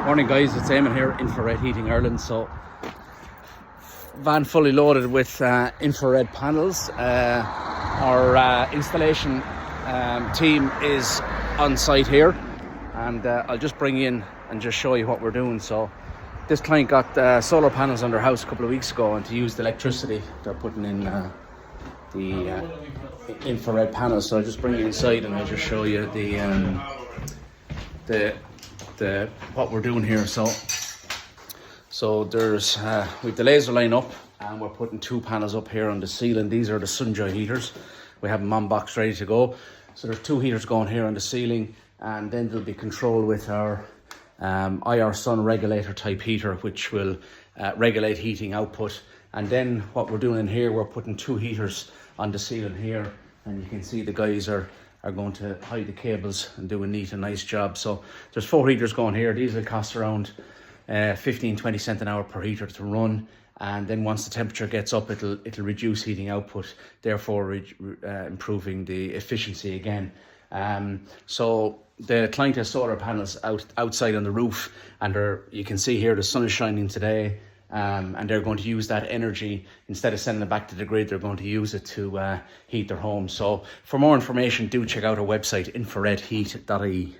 Morning guys, it's Eamon here, Infrared Heating Ireland. So van fully loaded with infrared panels. Our installation team is on site here, and I'll just bring you in and just show you what we're doing. So this client got solar panels on their house a couple of weeks ago, and to use the electricity they're putting in the infrared panels. So I'll just bring you inside and I'll just show you the what we're doing here. So there's we've the laser line up, and we're putting 2 panels up here on the ceiling. These are the Sunjoy heaters. We have them on box ready to go. So there's 2 heaters going here on the ceiling, and then there'll be control with our IR sun regulator type heater, which will regulate heating output. And then what we're doing in here, we're putting 2 heaters on the ceiling here, and you can see the guys are going to hide the cables and do a neat and nice job. So there's 4 heaters going here. These will cost around 15-20 cents an hour per heater to run, and then once the temperature gets up, it'll reduce heating output, therefore improving the efficiency again. So the client has solar panels outside on the roof, and you can see here the sun is shining today. And they're going to use that energy, instead of sending it back to the grid, they're going to use it to heat their home. So for more information, do check out our website, infraredheat.ie.